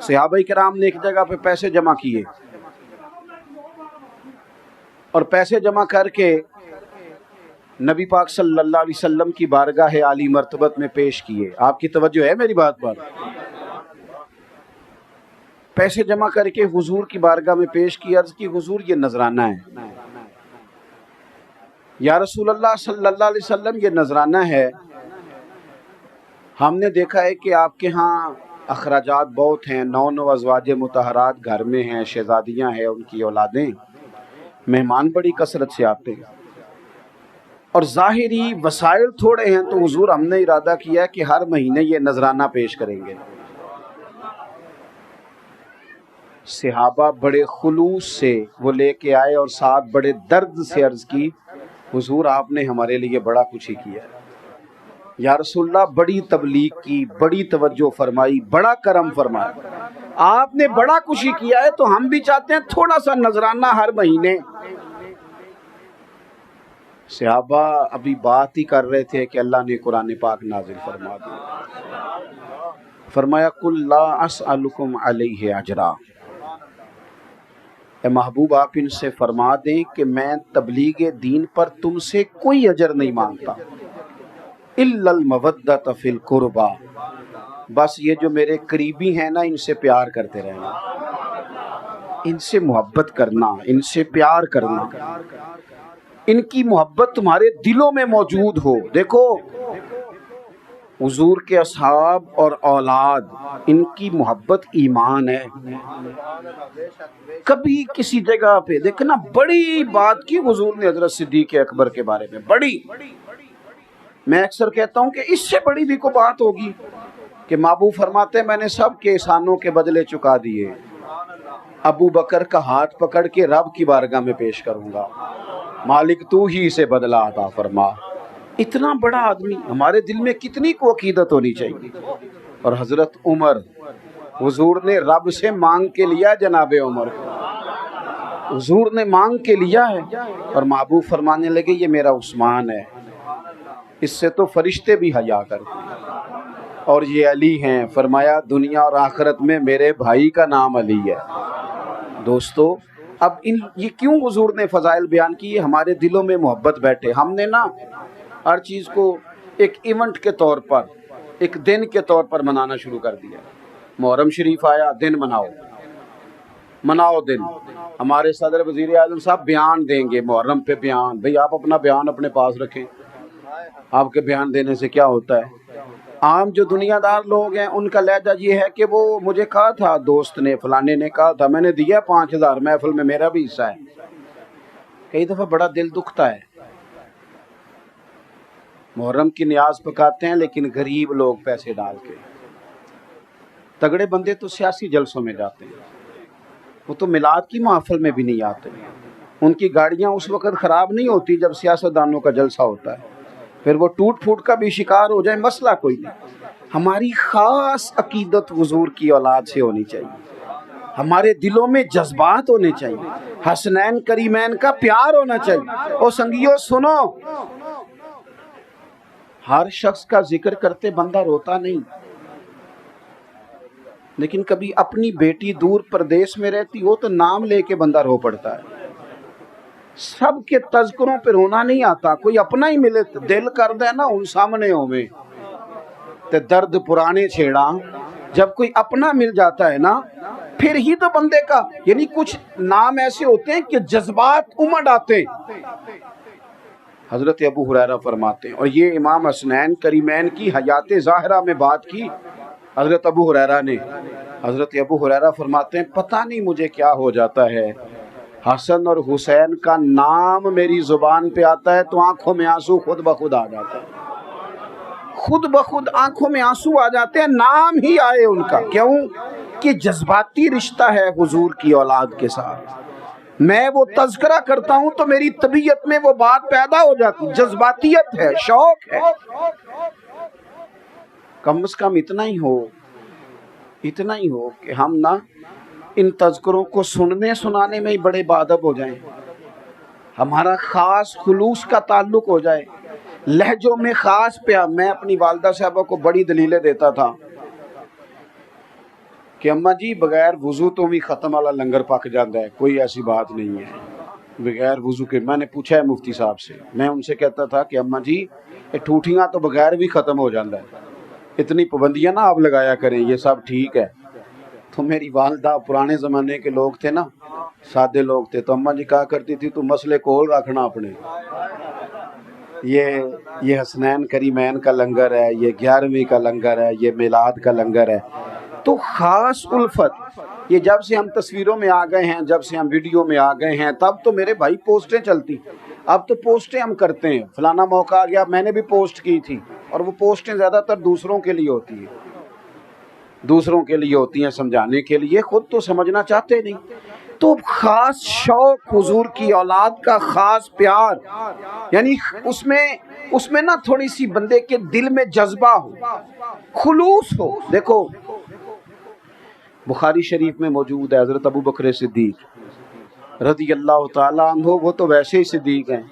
صحابہ کرام نے ایک جگہ پہ پیسے جمع کیے اور پیسے جمع کر کے نبی پاک صلی اللہ علیہ وسلم کی بارگاہ عالی مرتبت میں پیش کیے. آپ کی توجہ ہے میری بات پر؟ پیسے جمع کر کے حضور کی بارگاہ میں پیش کی. عرض کی حضور یہ نذرانہ ہے. یا رسول اللہ صلی اللہ علیہ وسلم یہ نذرانہ ہے. ہم نے دیکھا ہے کہ آپ کے ہاں اخراجات بہت ہیں, 9 ازواج مطہرات گھر میں ہیں, شہزادیاں ہیں, ان کی اولادیں, مہمان بڑی کثرت سے آتے ہیں اور ظاہری وسائل تھوڑے ہیں. تو حضور ہم نے ارادہ کیا کہ ہر مہینے یہ نذرانہ پیش کریں گے. صحابہ بڑے خلوص سے وہ لے کے آئے اور ساتھ بڑے درد سے عرض کی حضور آپ نے ہمارے لیے بڑا کچھ ہی کیا ہے. یا رسول اللہ بڑی تبلیغ کی, بڑی توجہ فرمائی, بڑا کرم فرمایا, آپ نے بڑا کچھ ہی کیا ہے, تو ہم بھی چاہتے ہیں تھوڑا سا نذرانہ ہر مہینے. صحابہ ابھی بات ہی کر رہے تھے کہ اللہ نے قرآن پاک نازل فرما دیا. فرمایا قل لا اسألکم علیہ اجرا, اے محبوب آپ ان سے فرما دیں کہ میں تبلیغ دین پر تم سے کوئی اجر نہیں مانگتا, الا المودۃ فی القربى, بس یہ جو میرے قریبی ہیں نا ان سے پیار کرتے رہنا, ان سے محبت کرنا, ان سے پیار کرنا, ان کی محبت تمہارے دلوں میں موجود ہو. دیکھو حضور کے اصحاب اور اولاد, ان کی محبت ایمان ہے. کبھی کسی جگہ پہ دیکھنا بڑی بات کی حضور نے حضرت صدیق اکبر کے بارے میں, بڑی, میں اکثر کہتا ہوں کہ اس سے بڑی بھی کوئی بات ہوگی کہ محبوب فرماتے ہیں میں نے سب کے احسانوں کے بدلے چکا دیے, ابو بکر کا ہاتھ پکڑ کے رب کی بارگاہ میں پیش کروں گا, مالک تو ہی اسے بدلا عطا فرما. اتنا بڑا آدمی, ہمارے دل میں کتنی کو عقیدت ہونی چاہیے. اور حضرت عمر, حضور نے رب سے مانگ کے لیا, جناب عمر حضور نے مانگ کے لیا ہے, اور محبوب فرمانے لگے یہ میرا عثمان ہے, اس سے تو فرشتے بھی حیا کرتے ہیں, اور یہ علی ہیں. فرمایا دنیا اور آخرت میں میرے بھائی کا نام علی ہے. دوستو اب یہ کیوں حضور نے فضائل بیان کی؟ ہمارے دلوں میں محبت بیٹھے. ہم نے نا ہر چیز کو ایک ایونٹ کے طور پر, ایک دن کے طور پر منانا شروع کر دیا. محرم شریف آیا, دن مناؤ دن. ہمارے صدر وزیر اعظم صاحب بیان دیں گے محرم پہ بیان. بھئی آپ اپنا بیان اپنے پاس رکھیں, آپ کے بیان دینے سے کیا ہوتا ہے؟ عام جو دنیا دار لوگ ہیں ان کا لہجہ یہ ہے کہ وہ مجھے کہا تھا دوست نے, فلانے نے کہا تھا, میں نے دیا 5000 محفل میں, میرا بھی حصہ ہے. کئی دفعہ بڑا دل دکھتا ہے. محرم کی نیاز پکاتے ہیں لیکن غریب لوگ پیسے ڈال کے, تگڑے بندے تو سیاسی جلسوں میں جاتے ہیں, وہ تو میلاد کی محفل میں بھی نہیں آتے. ان کی گاڑیاں اس وقت خراب نہیں ہوتی جب سیاستدانوں کا جلسہ ہوتا ہے, پھر وہ ٹوٹ پھوٹ کا بھی شکار ہو جائے, مسئلہ کوئی نہیں. ہماری خاص عقیدت حضور کی اولاد سے ہونی چاہیے, ہمارے دلوں میں جذبات ہونے چاہیے, حسنین کریمین کا پیار ہونا چاہیے. اور سنگیو سنو, ہر شخص کا ذکر کرتے بندہ روتا نہیں, لیکن کبھی اپنی بیٹی دور پردیس میں رہتی ہو تو نام لے کے بندہ رو پڑتا ہے. سب کے تذکروں پہ رونا نہیں آتا, کوئی اپنا ہی ملے دل کر دے نا ان سامنے ہوئے تے درد پرانے چھیڑا. جب کوئی اپنا مل جاتا ہے نا پھر ہی تو بندے کا, یعنی کچھ نام ایسے ہوتے ہیں کہ جذبات امڑ آتے ہیں. حضرت ابو ہریرہ فرماتے ہیں, اور یہ امام حسنین کریمین کی حیات ظاہرہ میں بات کی حضرت ابو ہریرہ نے. حضرت ابو ہریرہ فرماتے ہیں پتہ نہیں مجھے کیا ہو جاتا ہے, حسن اور حسین کا نام میری زبان پہ آتا ہے تو آنکھوں میں آنسو خود بخود آ جاتا ہے, خود بخود آنکھوں میں آنسو آ جاتے ہیں, نام ہی آئے ان کا. کیوں کہ جذباتی رشتہ ہے حضور کی اولاد کے ساتھ. میں وہ تذکرہ کرتا ہوں تو میری طبیعت میں وہ بات پیدا ہو جاتی, جذباتیت ہے, شوق ہے. کم از کم اتنا ہی ہو کہ ہم نہ ان تذکروں کو سننے سنانے میں ہی بڑے باادب ہو جائیں, ہمارا خاص خلوص کا تعلق ہو جائے, لہجوں میں خاص پیار. میں اپنی والدہ صاحبہ کو بڑی دلیلیں دیتا تھا کہ اماں جی بغیر وضو تو بھی ختم والا لنگر پک جاتا ہے، کوئی ایسی بات نہیں ہے بغیر وضو کے۔ میں نے پوچھا ہے مفتی صاحب سے، میں ان سے کہتا تھا کہ اماں جی یہ ٹوٹیاں تو بغیر بھی ختم ہو جاتا ہے، اتنی پابندیاں نہ آپ لگایا کریں، یہ سب ٹھیک ہے۔ تو میری والدہ پرانے زمانے کے لوگ تھے نا، سادے لوگ تھے، تو اماں جی کہا کرتی تھی تو مسئلے کول رکھنا اپنے، یہ حسنین کریمین کا لنگر ہے، یہ 11ویں کا لنگر ہے، یہ میلاد کا لنگر ہے۔ تو خاص الفت یہ جب سے ہم تصویروں میں آ گئے ہیں، جب سے ہم ویڈیو میں آ گئے ہیں، تب تو میرے بھائی پوسٹیں چلتی، اب تو پوسٹیں ہم کرتے ہیں، فلانا موقع آ گیا میں نے بھی پوسٹ کی تھی، اور وہ پوسٹیں زیادہ تر دوسروں کے لیے ہوتی ہیں، دوسروں کے لیے ہوتی ہیں سمجھانے کے لیے، خود تو سمجھنا چاہتے نہیں۔ تو خاص شوق حضور کی اولاد کا، خاص پیار، یعنی اس میں نا تھوڑی سی بندے کے دل میں جذبہ ہو، خلوص ہو۔ دیکھو بخاری شریف میں موجود ہے حضرت ابو بکر صدیق رضی اللہ تعالیٰ عنہ، وہ تو ویسے ہی صدیق ہیں،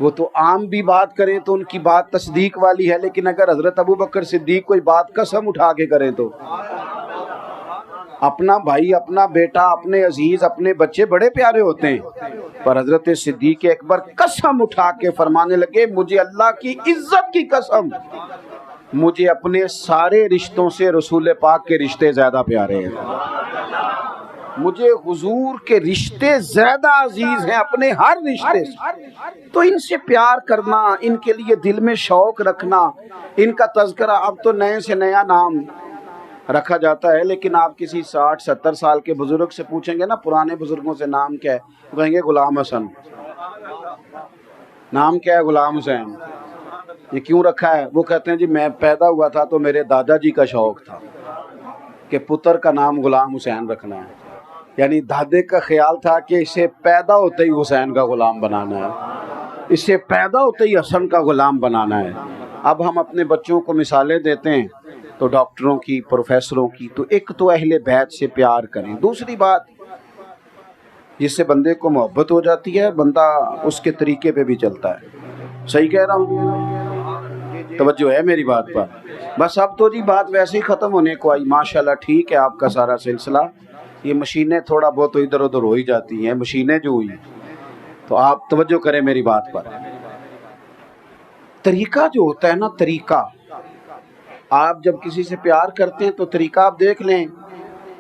وہ تو عام بھی بات کریں تو ان کی بات تصدیق والی ہے، لیکن اگر حضرت ابو بکر صدیق کوئی بات قسم اٹھا کے کریں تو اپنا بھائی، اپنا بیٹا، اپنے عزیز، اپنے بچے بڑے پیارے ہوتے ہیں، پر حضرت صدیق اکبر قسم اٹھا کے فرمانے لگے مجھے اللہ کی عزت کی قسم، مجھے اپنے سارے رشتوں سے رسول پاک کے رشتے زیادہ پیارے ہیں، مجھے حضور کے رشتے زیادہ عزیز ہیں اپنے ہر رشتے سے۔ تو ان سے پیار کرنا، ان کے لیے دل میں شوق رکھنا، ان کا تذکرہ، اب تو نئے سے نیا نام رکھا جاتا ہے، لیکن آپ کسی 60-70 سال کے بزرگ سے پوچھیں گے نا پرانے بزرگوں سے نام کیا ہے، وہ کہیں گے غلام حسن۔ نام کیا ہے؟ غلام حسین۔ یہ کیوں رکھا ہے؟ وہ کہتے ہیں جی میں پیدا ہوا تھا تو میرے دادا جی کا شوق تھا کہ پتر کا نام غلام حسین رکھنا ہے، یعنی دادے کا خیال تھا کہ اسے پیدا ہوتے ہی حسین کا غلام بنانا ہے، اسے پیدا ہوتے ہی حسن کا غلام بنانا ہے۔ اب ہم اپنے بچوں کو مثالیں دیتے ہیں تو ڈاکٹروں کی، پروفیسروں کی، تو ایک تو اہل بیت سے پیار کریں، دوسری بات جس سے بندے کو محبت ہو جاتی ہے، بندہ اس کے طریقے پہ بھی چلتا ہے۔ صحیح کہہ رہا ہوں؟ توجہ ہے میری بات پر؟ بس اب تو جی بات ویسے ہی ختم ہونے کو آئی، ماشاءاللہ ٹھیک ہے آپ کا سارا سلسلہ، یہ مشینیں تھوڑا بہت ادھر ادھر ہو ہی جاتی ہیں، مشینیں جو ہوئی، تو آپ توجہ کریں میری بات پر۔ طریقہ جو ہوتا ہے نا، طریقہ، آپ جب کسی سے پیار کرتے ہیں تو طریقہ آپ دیکھ لیں،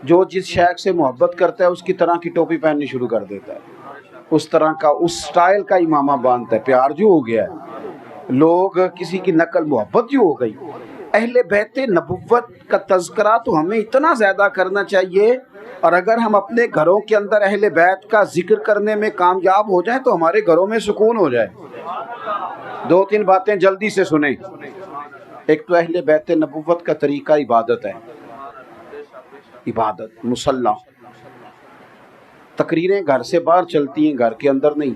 جو جس شیخ سے محبت کرتا ہے اس کی طرح کی ٹوپی پہننی شروع کر دیتا ہے، اس طرح کا، اس سٹائل کا امامہ باندھتا ہے، پیار جو ہو گیا ہے، لوگ کسی کی نقل محبت جو ہو گئی۔ اہل بیت نبوت کا تذکرہ تو ہمیں اتنا زیادہ کرنا چاہیے، اور اگر ہم اپنے گھروں کے اندر اہل بیت کا ذکر کرنے میں کامیاب ہو جائیں تو ہمارے گھروں میں سکون ہو جائے۔ 2-3 باتیں جلدی سے سنیں۔ ایک تو اہل بیت نبوت کا طریقہ عبادت ہے، عبادت، مصلی، تقریریں گھر سے باہر چلتی ہیں، گھر کے اندر نہیں۔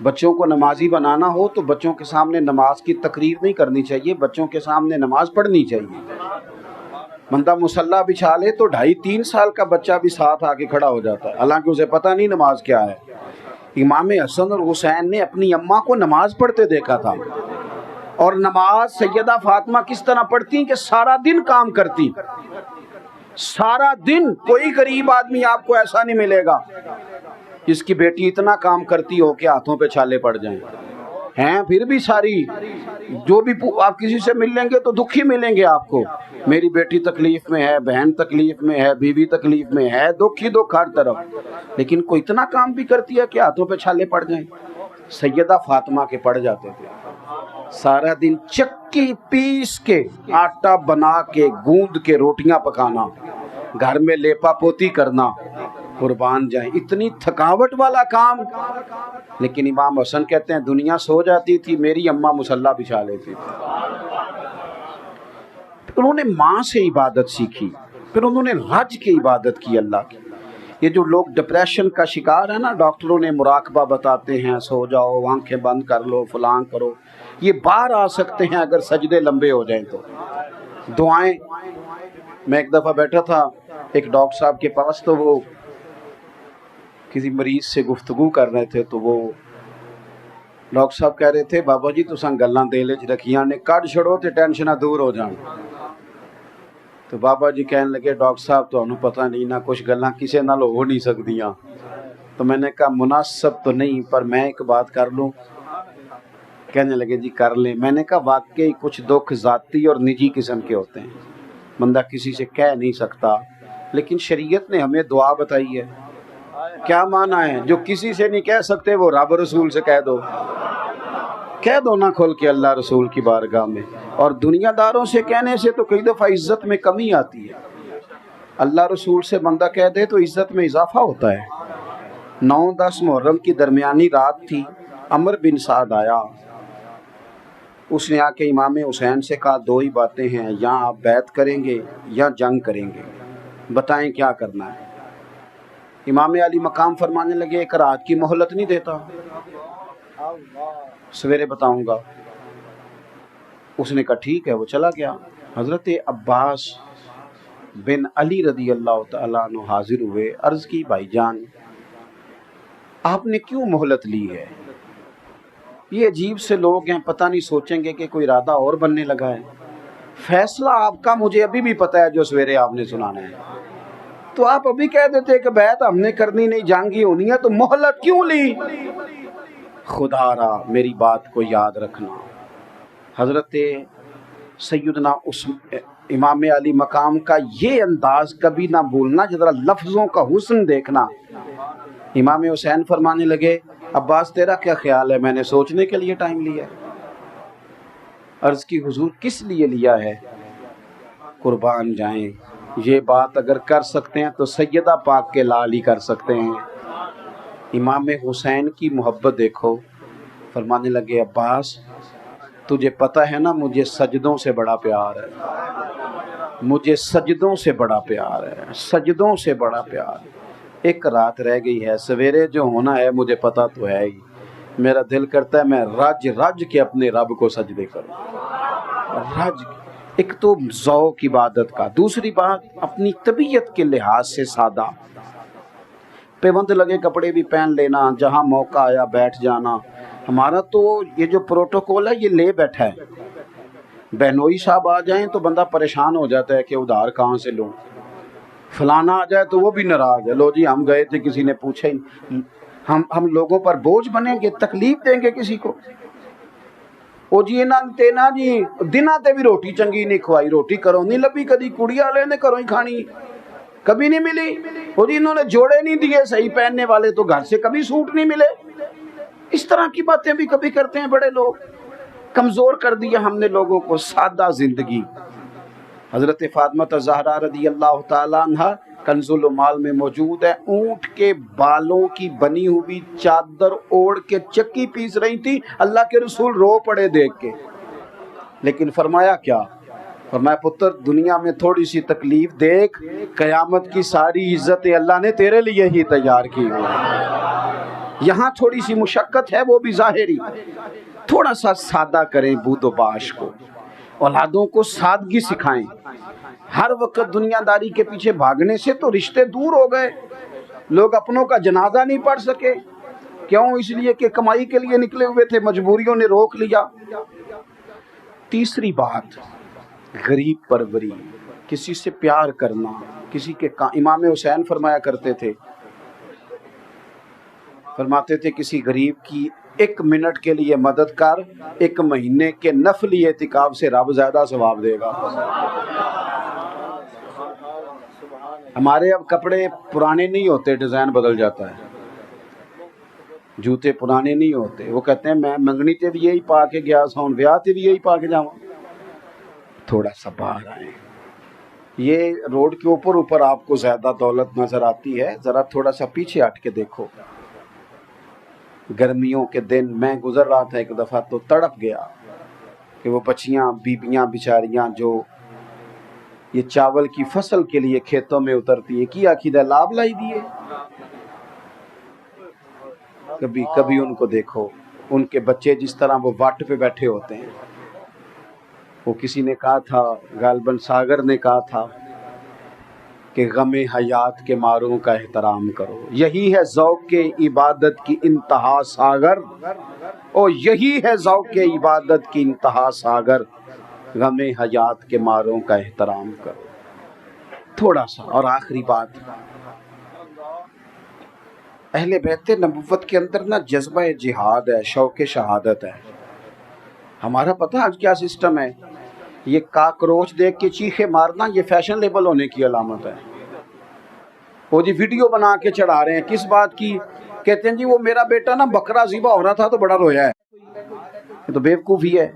بچوں کو نمازی بنانا ہو تو بچوں کے سامنے نماز کی تقریر نہیں کرنی چاہیے، بچوں کے سامنے نماز پڑھنی چاہیے۔ بندہ مصلی بچھا لے تو 2.5-3 سال کا بچہ بھی ساتھ آ کے کھڑا ہو جاتا ہے، حالانکہ اسے پتہ نہیں نماز کیا ہے۔ امام حسن اور حسین نے اپنی اماں کو نماز پڑھتے دیکھا تھا، اور نماز سیدہ فاطمہ کس طرح پڑھتی ہیں کہ سارا دن کام کرتی، سارا دن۔ کوئی غریب آدمی آپ کو ایسا نہیں ملے گا جس کی بیٹی اتنا کام کرتی ہو کہ ہاتھوں پہ چھالے پڑ جائیں، ہیں پھر بھی ساری، جو بھی آپ کسی سے مل لیں گے تو دکھی ملیں گے آپ کو، میری بیٹی تکلیف میں ہے، بہن تکلیف میں ہے، بیوی تکلیف میں ہے، دکھ ہی دکھ ہر طرف، لیکن کوئی اتنا کام بھی کرتی ہے کہ ہاتھوں پہ چھالے پڑ جائیں۔ سیدہ فاطمہ کے پڑ جاتے تھے، سارا دن چکی پیس کے، آٹا بنا کے، گوند کے روٹیاں پکانا، گھر میں لیپا پوتی کرنا، قربان جائیں، اتنی تھکاوٹ والا کام، لیکن امام حسن کہتے ہیں دنیا سو جاتی تھی، میری اماں مصلی بچھا لیتی تھی۔ انہوں نے ماں سے عبادت سیکھی، پھر انہوں نے رج کے عبادت کی اللہ کی۔ یہ جو لوگ ڈپریشن کا شکار ہے نا، ڈاکٹروں نے مراقبہ بتاتے ہیں، سو جاؤ، آنکھیں بند کر لو، فلاں کرو، یہ باہر آ سکتے ہیں اگر سجدے لمبے ہو جائیں تو۔ دعائیں، میں ایک دفعہ بیٹھا تھا ایک ڈاکٹر صاحب کے پاس، تو وہ کسی مریض سے گفتگو کر رہے تھے، تو وہ ڈاکٹر صاحب کہہ رہے تھے بابا جی تساں گلاں دل وچ رکھیاں نے، کڈ چھڑو تے ٹینشناں دور ہو جان۔ تو بابا جی کہنے لگے ڈاکٹر صاحب تمہیں پتہ نہیں نہ کچھ گلاں کسے نال ہو نہیں سکدیاں. تو میں نے کہا مناسب تو نہیں پر میں ایک بات کر لوں. کہنے لگے جی کر لیں. میں نے کہا واقعی کچھ دکھ ذاتی اور نجی قسم کے ہوتے ہیں، بندہ کسی سے کہہ نہیں سکتا، لیکن شریعت نے ہمیں دعا بتائی ہے. کیا معنی ہے؟ جو کسی سے نہیں کہہ سکتے وہ رب رسول سے کہہ دو نا کھول کے اللہ رسول کی بارگاہ میں. اور دنیا داروں سے کہنے سے تو کئی دفعہ عزت میں کمی آتی ہے. اللہ رسول سے بندہ کہہ دے تو عزت میں اضافہ ہوتا ہے. 9-10 محرم کی درمیانی رات تھی. عمر بن سعد آیا، اس نے آ کے امام حسین سے کہا دو ہی باتیں ہیں، یا آپ بیعت کریں گے یا جنگ کریں گے، بتائیں کیا کرنا ہے. امام علی مقام فرمانے لگے ایک رات کی مہلت نہیں دیتا، سویرے بتاؤں گا. اس نے کہا ٹھیک ہے، وہ چلا گیا. حضرت عباس بن علی رضی اللہ تعالیٰ عنہ حاضر ہوئے، عرض کی بھائی جان آپ نے کیوں مہلت لی ہے؟ یہ عجیب سے لوگ ہیں، پتہ نہیں سوچیں گے کہ کوئی ارادہ اور بننے لگا ہے. فیصلہ آپ کا مجھے ابھی بھی پتہ ہے جو سویرے آپ نے سنانا ہے. تو آپ ابھی کہہ دیتے کہ بیعت ہم نے کرنی نہیں، جنگ ہی ہونی ہے، تو مہلت کیوں لی؟ خدا را میری بات کو یاد رکھنا. حضرت سیدنا امام علی مقام کا یہ انداز کبھی نہ بھولنا، ذرا لفظوں کا حسن دیکھنا. امام حسین فرمانے لگے عباس تیرا کیا خیال ہے؟ میں نے سوچنے کے لیے ٹائم لیا ہے. عرض کی حضور کس لیے لیا ہے؟ قربان جائیں، یہ بات اگر کر سکتے ہیں تو سیدہ پاک کے لال ہی کر سکتے ہیں. امام حسین کی محبت دیکھو. فرمانے لگے عباس تجھے پتہ ہے نا مجھے سجدوں سے بڑا پیار ہے، مجھے سجدوں سے بڑا پیار ہے، سجدوں سے بڑا پیار. ایک رات رہ گئی ہے، سویرے جو ہونا ہے مجھے پتہ تو ہے ہی. میرا دل کرتا ہے میں رج رج کے اپنے رب کو سجدے کروں. رج ایک تو ذوق عبادت کا، دوسری بات اپنی طبیعت کے لحاظ سے سادہ، پیوند لگے کپڑے بھی پہن لینا، جہاں موقع آیا بیٹھ جانا. ہمارا تو یہ جو پروٹوکول ہے یہ لے بیٹھا ہے. بہنوئی صاحب آ جائیں تو بندہ پریشان ہو جاتا ہے کہ ادھار کہاں سے لوں. فلانا آ جائے تو وہ بھی ناراض ہے، لو جی ہم گئے تھے کسی نے پوچھا ہی. ہم لوگوں پر بوجھ بنیں گے، تکلیف دیں گے کسی کو. او جی تینا جی دنہ تے بھی روٹی چنگی نہیں کھوائی، روٹی کروں نہیں لبھی کدی کڑی والے نے کروں ہی کھانی کبھی نہیں ملی. او جی انہوں نے جوڑے نہیں دیے صحیح پہننے والے، تو گھر سے کبھی سوٹ نہیں ملے. اس طرح کی باتیں بھی کبھی کرتے ہیں بڑے لوگ. کمزور کر دیا ہم نے لوگوں کو. سادہ زندگی. حضرت فاطمہ زہرا رضی اللہ تعالیٰ عنہ کنز المال میں موجود ہے، اونٹ کے بالوں کی بنی ہوئی چادر اوڑھ کے چکی پیس رہی تھی. اللہ کے رسول رو پڑے دیکھ کے، لیکن فرمایا کیا؟ فرمایا پتر دنیا میں تھوڑی سی تکلیف دیکھ، قیامت کی ساری عزتیں اللہ نے تیرے لیے ہی تیار کی ہوئی. یہاں تھوڑی سی مشقت ہے، وہ بھی ظاہری. تھوڑا سا سادہ کریں بود و باش کو، اولادوں کو سادگی سکھائیں. ہر وقت دنیا داری کے پیچھے بھاگنے سے تو رشتے دور ہو گئے. لوگ اپنوں کا جنازہ نہیں پڑھ سکے. کیوں؟ اس لیے کہ کمائی کے لیے نکلے ہوئے تھے، مجبوریوں نے روک لیا. تیسری بات غریب پروری، کسی سے پیار کرنا، کسی کے امام حسین فرمایا کرتے تھے، فرماتے تھے کسی غریب کی 1 منٹ کے لیے مدد کر، 1 مہینے کے نفلی اعتکاف سے رب زیادہ ثواب دے گا. ہمارے اب کپڑے پرانے نہیں ہوتے، ڈیزائن بدل جاتا ہے. جوتے پرانے نہیں ہوتے. وہ کہتے ہیں میں منگنی تے بھی یہی پا کے گیا سا، ویاہ تے بھی یہی پا کے جاؤں. تھوڑا سا باہر آئیں. یہ روڈ کے اوپر آپ کو زیادہ دولت نظر آتی ہے، ذرا تھوڑا سا پیچھے ہٹ کے دیکھو. گرمیوں کے دن میں گزر رہا تھا ایک دفعہ تو تڑپ گیا کہ وہ بچیاں بیبیاں بیچاریاں جو یہ چاول کی فصل کے لیے کھیتوں میں اترتی ہے، کی عقیدہ لاب لائی دیے. کبھی ان کو دیکھو، ان کے بچے جس طرح وہ واٹ پہ بیٹھے ہوتے ہیں. وہ کسی نے کہا تھا، غالباً ساگر نے کہا تھا کہ غم حیات کے ماروں کا احترام کرو. یہی ہے ذوق عبادت کی انتہا ساگر، او یہی ہے ذوق عبادت کی انتہا ساگر. غم حیات کے ماروں کا احترام کرو. تھوڑا سا اور آخری بات، اہل بیت نبوت کے اندر نا جذبہ جہاد ہے، شوق شہادت ہے. ہمارا پتہ آج کیا سسٹم ہے؟ یہ کاکروچ دیکھ کے چیخے مارنا یہ فیشن لیبل ہونے کی علامت ہے. وہ جی ویڈیو بنا کے چڑھا رہے ہیں، کس بات کی؟ کہتے ہیں جی وہ میرا بیٹا نا بکرا ذبح ہو رہا تھا تو بڑا رویا ہے. یہ تو بیوقوفی ہے.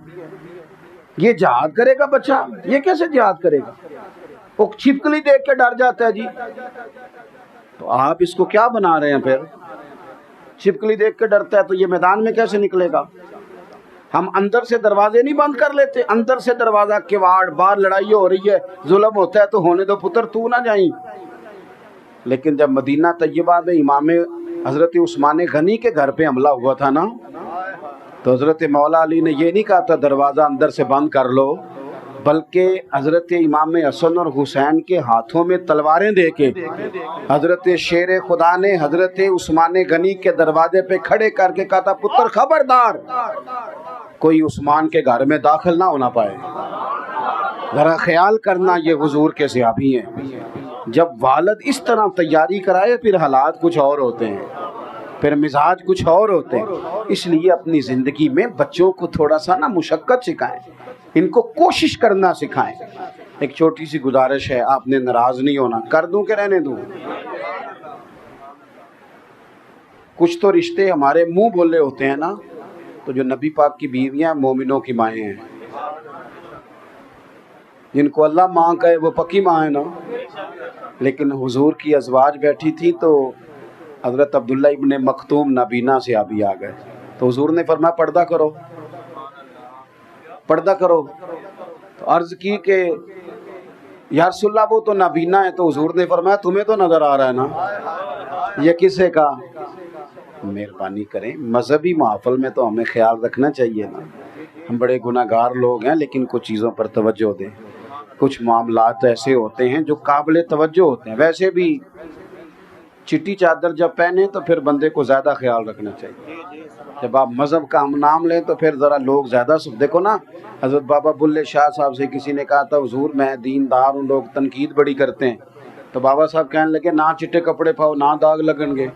یہ جہاد کرے گا بچہ؟ یہ کیسے جہاد کرے گا؟ وہ چھپکلی دیکھ کے ڈر جاتا ہے جی. تو آپ اس کو کیا بنا رہے ہیں پھر؟ چھپکلی دیکھ کے ڈرتا ہے تو یہ میدان میں کیسے نکلے گا؟ ہم اندر سے دروازے نہیں بند کر لیتے؟ اندر سے دروازہ کواڑ، باہر لڑائی ہو رہی ہے، ظلم ہوتا ہے تو ہونے دو پتر، تو نہ جائیں. لیکن جب مدینہ طیبہ میں امام حضرت عثمان غنی کے گھر پہ حملہ ہوا تھا نا، تو حضرت مولا علی نے یہ نہیں کہا تھا دروازہ اندر سے بند کر لو، بلکہ حضرت امام حسن اور حسین کے ہاتھوں میں تلواریں دے کے حضرت شیر خدا نے حضرت عثمان غنی کے دروازے پہ کھڑے کر کے کہا تھا پتر خبردار، کوئی عثمان کے گھر میں داخل نہ ہونا پائے. ذرا خیال کرنا، یہ حضور کے صحابی ہیں. جب والد اس طرح تیاری کرائے پھر حالات کچھ اور ہوتے ہیں، پھر مزاج کچھ اور ہوتے ہیں. اس لیے اپنی زندگی میں بچوں کو تھوڑا سا نا مشقت سکھائیں، ان کو کوشش کرنا سکھائیں. ایک چھوٹی سی گزارش ہے، آپ نے ناراض نہیں ہونا، کر دوں کہ رہنے دوں؟ کچھ تو رشتے ہمارے منہ بولے ہوتے ہیں نا، تو جو نبی پاک کی بیویاں مومنوں کی مائیں ہیں، جن کو اللہ ماں کہے وہ پکی ماں ہے نا. لیکن حضور کی ازواج بیٹھی تھی تو حضرت عبداللہ ابن مکتوم نابینا سے ابھی آ گئے، تو حضور نے فرمایا پردہ کرو، پردہ کرو. تو عرض کی کہ یا رسول اللہ وہ تو نابینا ہے، تو حضور نے فرمایا تمہیں تو نظر آ رہا ہے نا. یہ کسے کا؟ مہربانی کریں، مذہبی محفل میں تو ہمیں خیال رکھنا چاہیے نا. ہم بڑے گناہ گار لوگ ہیں، لیکن کچھ چیزوں پر توجہ دیں. کچھ معاملات ایسے ہوتے ہیں جو قابل توجہ ہوتے ہیں. ویسے بھی چٹی چادر جب پہنے تو پھر بندے کو زیادہ خیال رکھنا چاہیے. جب آپ مذہب کا نام لیں تو پھر ذرا لوگ زیادہ دیکھو نا. حضرت بابا بلے شاہ صاحب سے کسی نے کہا تھا حضور میں دیندار ہوں، لوگ تنقید بڑی کرتے ہیں. تو بابا صاحب کہنے لگے نہ چٹے کپڑے پاؤ نہ داغ لگن گے.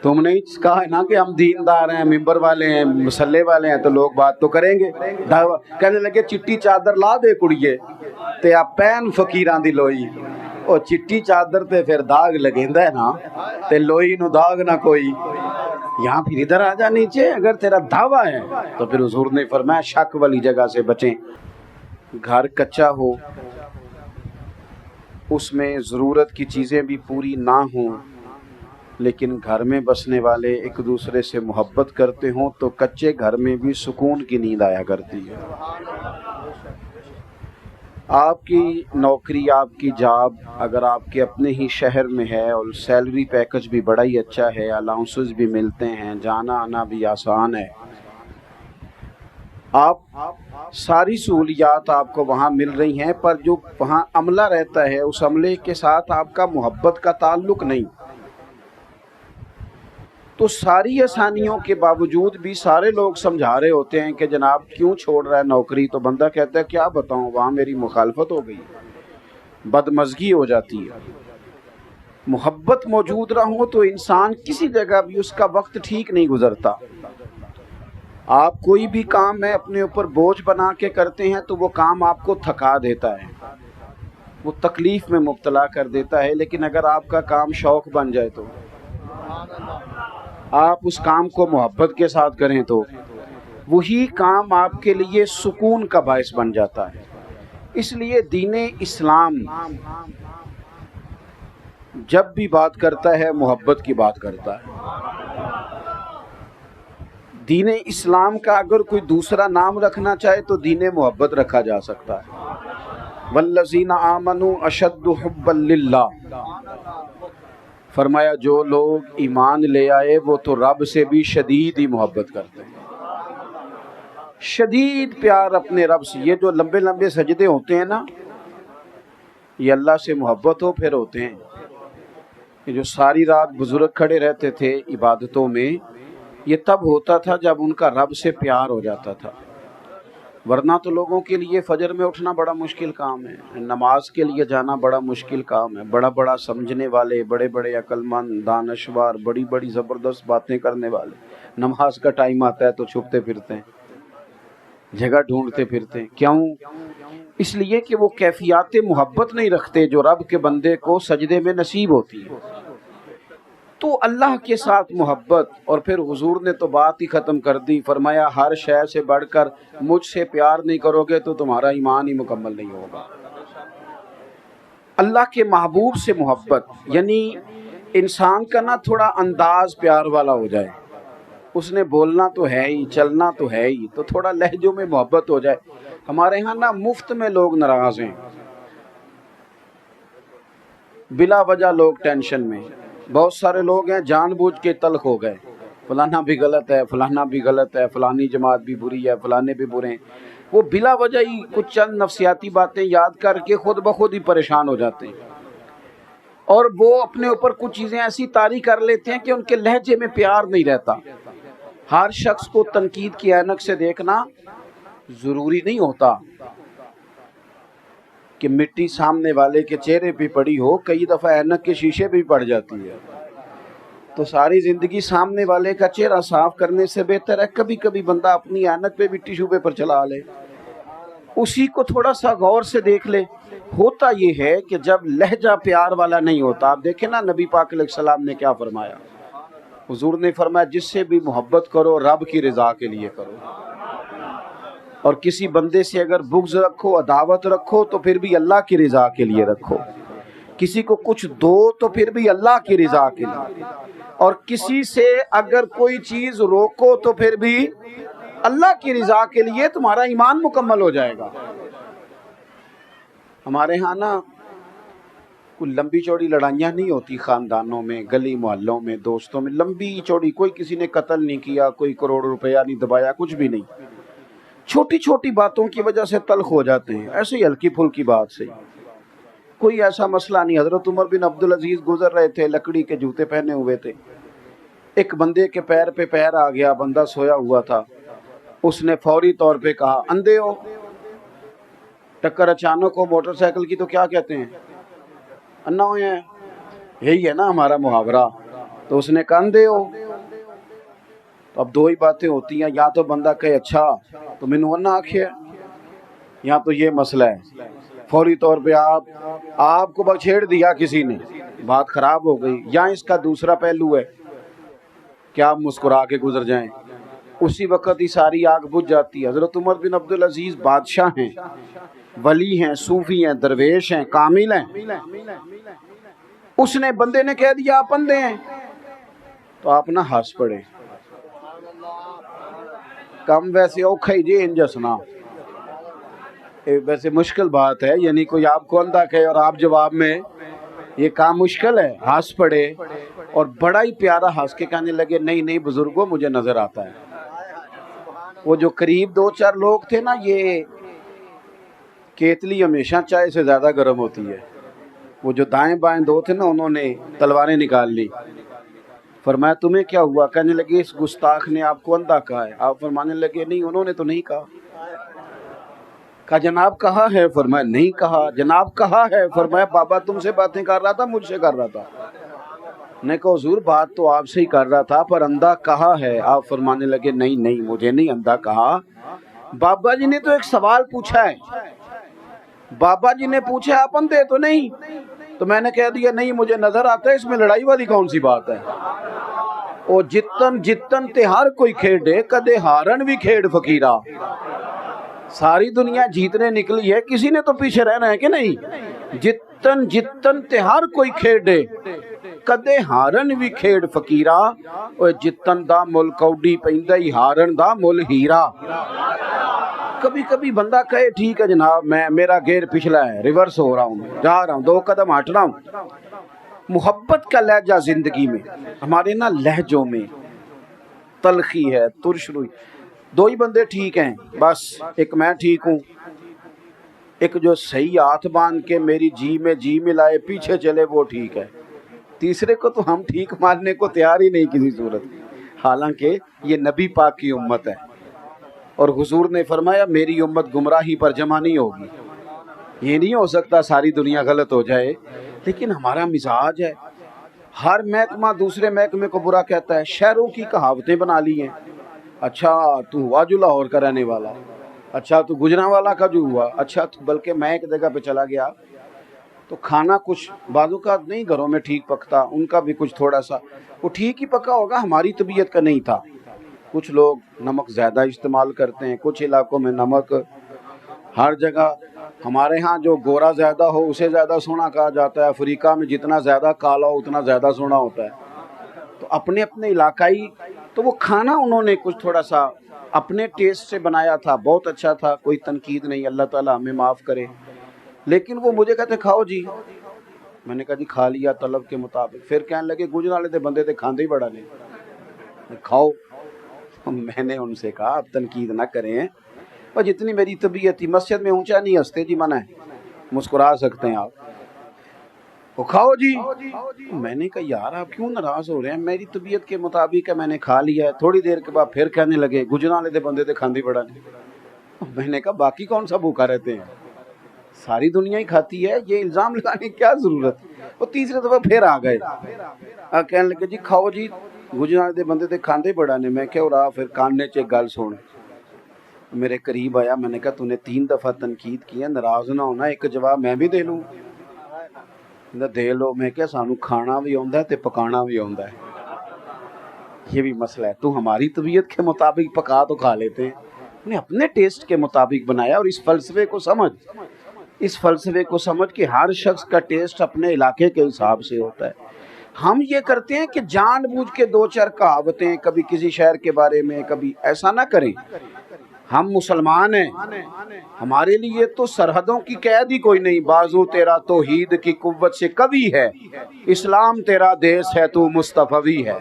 تم نے کہا ہے نا کہ ہم دیندار ہیں، ممبر والے ہیں، مسلے والے ہیں، تو لوگ بات تو کریں گے. کہنے لگے چٹی چادر لا دے کڑیے تے آپ پین فقیران دی لوئی. او چٹی چادر تے پھر داغ لگیندا ہے نا، تے لوئی نو داغ نہ کوئی. یہاں پھر ادھر آ جا نیچے، اگر تیرا دعویٰ ہے تو پھر حضور نے فرمایا شک والی جگہ سے بچیں. گھر کچا ہو، اس میں ضرورت کی چیزیں بھی پوری نہ ہوں، لیکن گھر میں بسنے والے ایک دوسرے سے محبت کرتے ہوں تو کچے گھر میں بھی سکون کی نیند آیا کرتی ہے. آپ کی نوکری، آپ کی جاب اگر آپ کے اپنے ہی شہر میں ہے اور سیلری پیکج بھی بڑا ہی اچھا ہے، الاؤنسز بھی ملتے ہیں، جانا آنا بھی آسان ہے، آپ ساری سہولیات آپ کو وہاں مل رہی ہیں، پر جو وہاں عملہ رہتا ہے اس عملے کے ساتھ آپ کا محبت کا تعلق نہیں، تو ساری آسانیوں کے باوجود بھی سارے لوگ سمجھا رہے ہوتے ہیں کہ جناب کیوں چھوڑ رہا ہے نوکری. تو بندہ کہتا ہے کیا بتاؤں، وہاں میری مخالفت ہو گئی، بدمزگی ہو جاتی ہے. محبت موجود نہ ہو تو انسان کسی جگہ بھی اس کا وقت ٹھیک نہیں گزرتا. آپ کوئی بھی کام ہے اپنے اوپر بوجھ بنا کے کرتے ہیں تو وہ کام آپ کو تھکا دیتا ہے، وہ تکلیف میں مبتلا کر دیتا ہے. لیکن اگر آپ کا کام شوق بن جائے تو آپ اس کام کو محبت کے ساتھ کریں تو وہی کام آپ کے لیے سکون کا باعث بن جاتا ہے. اس لیے دین اسلام جب بھی بات کرتا ہے محبت کی بات کرتا ہے. دین اسلام کا اگر کوئی دوسرا نام رکھنا چاہے تو دین محبت رکھا جا سکتا ہے. والذین آمنوا اشد حبا للہ، فرمایا جو لوگ ایمان لے آئے وہ تو رب سے بھی شدید ہی محبت کرتے ہیں، شدید پیار اپنے رب سے. یہ جو لمبے لمبے سجدے ہوتے ہیں نا، یہ اللہ سے محبت ہو پھر ہوتے ہیں. یہ جو ساری رات بزرگ کھڑے رہتے تھے عبادتوں میں، یہ تب ہوتا تھا جب ان کا رب سے پیار ہو جاتا تھا. ورنہ تو لوگوں کے لیے فجر میں اٹھنا بڑا مشکل کام ہے، نماز کے لیے جانا بڑا مشکل کام ہے، بڑا بڑا سمجھنے والے، بڑے بڑے عقل مند، دانشور، بڑی بڑی زبردست باتیں کرنے والے، نماز کا ٹائم آتا ہے تو چھپتے پھرتے ہیں، جگہ ڈھونڈتے پھرتے ہیں۔ کیوں؟ اس لیے کہ وہ کیفیات محبت نہیں رکھتے جو رب کے بندے کو سجدے میں نصیب ہوتی ہے۔ تو اللہ کے ساتھ محبت، اور پھر حضور نے تو بات ہی ختم کر دی، فرمایا ہر شے سے بڑھ کر مجھ سے پیار نہیں کرو گے تو تمہارا ایمان ہی مکمل نہیں ہوگا۔ اللہ کے محبوب سے محبت، یعنی انسان کا نا تھوڑا انداز پیار والا ہو جائے، اس نے بولنا تو ہے ہی، چلنا تو ہے ہی، تو تھوڑا لہجوں میں محبت ہو جائے۔ ہمارے ہاں نا مفت میں لوگ ناراض ہیں، بلا وجہ لوگ ٹینشن میں، بہت سارے لوگ ہیں جان بوجھ کے تلخ ہو گئے، فلانا بھی غلط ہے، فلانا بھی غلط ہے، فلانی جماعت بھی بری ہے، فلانے بھی برے ہیں، وہ بلا وجہ ہی کچھ چند نفسیاتی باتیں یاد کر کے خود بخود ہی پریشان ہو جاتے ہیں، اور وہ اپنے اوپر کچھ چیزیں ایسی طاری کر لیتے ہیں کہ ان کے لہجے میں پیار نہیں رہتا۔ ہر شخص کو تنقید کی عینک سے دیکھنا ضروری نہیں ہوتا کہ مٹی سامنے والے کے چہرے پہ پڑی ہو، کئی دفعہ عینک کے شیشے پہ بھی پڑ جاتی ہے، تو ساری زندگی سامنے والے کا چہرہ صاف کرنے سے بہتر ہے کبھی کبھی بندہ اپنی عینک پہ بھی ٹیشو پیپر چلا لے، اسی کو تھوڑا سا غور سے دیکھ لے۔ ہوتا یہ ہے کہ جب لہجہ پیار والا نہیں ہوتا، آپ دیکھیں نا نبی پاک علیہ السلام نے کیا فرمایا، حضور نے فرمایا جس سے بھی محبت کرو رب کی رضا کے لیے کرو، اور کسی بندے سے اگر بغض رکھو، عداوت رکھو، تو پھر بھی اللہ کی رضا کے لیے رکھو، کسی کو کچھ دو تو پھر بھی اللہ کی رضا کے لیے، اور کسی سے اگر کوئی چیز روکو تو پھر بھی اللہ کی رضا کے لیے، تمہارا ایمان مکمل ہو جائے گا۔ ہمارے ہاں نا کوئی لمبی چوڑی لڑائیاں نہیں ہوتی، خاندانوں میں، گلی محلوں میں، دوستوں میں لمبی چوڑی، کوئی کسی نے قتل نہیں کیا، کوئی کروڑ روپیہ نہیں دبایا، کچھ بھی نہیں، چھوٹی چھوٹی باتوں کی وجہ سے تلخ ہو جاتے ہیں، ایسے ہی ہلکی پھلکی بات سے، کوئی ایسا مسئلہ نہیں۔ حضرت عمر بن عبدالعزیز گزر رہے تھے، لکڑی کے جوتے پہنے ہوئے تھے، ایک بندے کے پیر پہ پیر آ گیا، بندہ سویا ہوا تھا، اس نے فوری طور پہ کہا اندھے ہو؟ ٹکر اچانک ہو موٹر سائیکل کی تو کیا کہتے ہیں؟ انا ہوئے ہیں، یہی ہے نا ہمارا محاورہ۔ تو اس نے کہا اندھے ہو؟ تو اب دو ہی باتیں ہوتی ہیں، یا تو بندہ کہے اچھا تو مینوں انا آکھے، یا تو یہ مسئلہ ہے، فوری طور پہ آپ کو بچھیڑ دیا کسی نے، بات خراب ہو گئی، یا اس کا دوسرا پہلو ہے کہ آپ مسکرا کے گزر جائیں، اسی وقت ہی ساری آگ بجھ جاتی ہے۔ حضرت عمر بن عبدالعزیز بادشاہ ہیں، ولی ہیں، صوفی ہیں، درویش ہیں، کامل ہیں، اس نے بندے نے کہہ دیا آپ اندھے ہیں، تو آپ نہ ہنس پڑے، کم ویسے اوکھا ہی جی انجسنا، ویسے مشکل بات ہے، یعنی کوئی آپ کو اندھا کہے اور آپ جواب میں، یہ کام مشکل ہے، ہنس پڑے، اور بڑا ہی پیارا ہنس کے کہنے لگے نہیں نہیں بزرگوں مجھے نظر آتا ہے۔ وہ جو قریب دو چار لوگ تھے نا، یہ کیتلی ہمیشہ چائے سے زیادہ گرم ہوتی ہے، وہ جو دائیں بائیں دو تھے نا انہوں نے تلواریں نکال لی، فرمایا تمہیں کیا ہوا؟ کہنے لگے اس گستاخ نے آپ کو اندھا کہا ہے۔ آپ فرمانے لگے نہیں انہوں نے تو نہیں کہا۔ کہا جناب کہا ہے؟ فرمایا نہیں کہا۔ جناب کہا ہے؟ فرمایا بابا تم سے باتیں کر رہا تھا، مجھ سے کر رہا تھا۔ نے کہا حضور بات تو آپ سے ہی کر رہا تھا پر اندھا کہا ہے۔ آپ فرمانے لگے نہیں نہیں مجھے نہیں اندھا کہا، بابا جی نے تو ایک سوال پوچھا ہے، بابا جی نے پوچھا آپ اندھے تو نہیں، تو میں نے کہہ دیا نہیں مجھے نظر آتا ہے، اس میں لڑائی والی کون سی بات ہے؟ او جتن جتن تے ہر کوئی کھیڑے، کدے ہارن بھی کھیڑ فقیرہ۔ ساری دنیا جیتنے نکلی ہے، کسی نے تو پیچھے رہنا ہے کہ نہیں؟ جتن جتن تے ہر کوئی کھیڑے، کدے ہارن بھی کھیڑ فقیرہ، او جتن دا مل کوڈی پیندا ہی، ہارن دا مل ہیرا۔ کبھی کبھی بندہ کہے ٹھیک ہے جناب میں میرا گیئر پچھلا ہے، ریورس ہو رہا ہوں، جا رہا ہوں، 2 قدم ہٹ رہا ہوں۔ محبت کا لہجہ زندگی میں، ہمارے نا لہجوں میں تلخی ہے، ترش روئی۔ 2 ہی بندے ٹھیک ہیں بس، ایک میں ٹھیک ہوں، ایک جو صحیح ہاتھ باندھ کے میری جی میں جی ملائے پیچھے چلے وہ ٹھیک ہے، تیسرے کو تو ہم ٹھیک ماننے کو تیار ہی نہیں کسی صورت، حالانکہ یہ نبی پاک کی امت ہے۔ اور حضور نے فرمایا میری امت گمراہی پر جمع نہیں ہوگی. یہ نہیں ہو سکتا ساری دنیا غلط ہو جائے، لیکن ہمارا مزاج ہے ہر محکمہ دوسرے محکمے کو برا کہتا ہے. شہروں کی کہاوتیں بنا لی ہیں. اچھا تو ہوا جو لاہور کا رہنے والا، اچھا تو گجرانوالا کا جو ہوا، اچھا تو بلکہ میں ایک جگہ پہ چلا گیا تو کھانا کچھ بعض اوقات نہیں گھروں میں ٹھیک پکتا، ان کا بھی کچھ تھوڑا سا وہ ٹھیک ہی پکا ہوگا، ہماری طبیعت کا نہیں تھا. کچھ لوگ نمک زیادہ استعمال کرتے ہیں، کچھ علاقوں میں نمک ہر جگہ. ہمارے ہاں جو گورا زیادہ ہو اسے زیادہ سونا کہا جاتا ہے، افریقہ میں جتنا زیادہ کالا ہو اتنا زیادہ سونا ہوتا ہے. تو اپنے اپنے علاقائی، تو وہ کھانا انہوں نے کچھ تھوڑا سا اپنے ٹیسٹ سے بنایا تھا، بہت اچھا تھا، کوئی تنقید نہیں، اللہ تعالیٰ ہمیں معاف کرے. لیکن وہ مجھے کہتے کھاؤ جی. میں نے کہا جی کھا لیا طلب کے مطابق. پھر کہنے لگے گجرالے دے بندے تے کھاندے ہی بڑا نہیں، کھاؤ. میں نے ان سے کہا آپ تنقید نہ کریں، اور جتنی میری طبیعت تھی، مسجد میں اونچا نہیں ہنستے جی، منع ہے، مسکرا سکتے ہیں آپ. وہ کھاؤ جی. میں نے کہا یار آپ کیوں ناراض ہو رہے ہیں، میری طبیعت کے مطابق ہے، میں نے کھا لیا ہے. تھوڑی دیر کے بعد پھر کہنے لگے گجرالے دے بندے تے کھاندے بڑا نہیں. میں نے کہا باقی کون سا بھوکا رہتے ہیں، ساری دنیا ہی کھاتی ہے، یہ الزام لگانے کی کیا ضرورت. وہ تیسرے دفعہ پھر آ گئے، کہنے لگے جی کھاؤ جی گجرالے دے بندے تے کھاندے بڑا نے. میں کہا رہا پھر کاننے چ گل سن. میرے قریب آیا، میں نے کہا تو نے 3 دفعہ تنقید کی ہے، ناراض نہ ہونا، ایک جواب میں بھی دے لوں. دے لو. میں کہا سانو کھانا بھی آندا ہے تے پکانا بھی آندا ہے، یہ بھی مسئلہ ہے. تو ہماری طبیعت کے مطابق پکا تو کھا لیتے ہیں، انہیں اپنے ٹیسٹ کے مطابق بنایا. اور اس فلسفے کو سمجھ کہ ہر شخص کا ٹیسٹ اپنے علاقے کے حساب سے ہوتا ہے. ہم یہ کرتے ہیں کہ جان بوجھ کے 2-4 کہاوتیں کبھی کسی شہر کے بارے میں، کبھی ایسا نہ کریں. ہم مسلمان ہیں، ہمارے لیے تو سرحدوں کی قید ہی کوئی نہیں. بازو تیرا توحید کی قوت سے کبھی ہے، اسلام تیرا دیس ہے تو مصطفی ہے.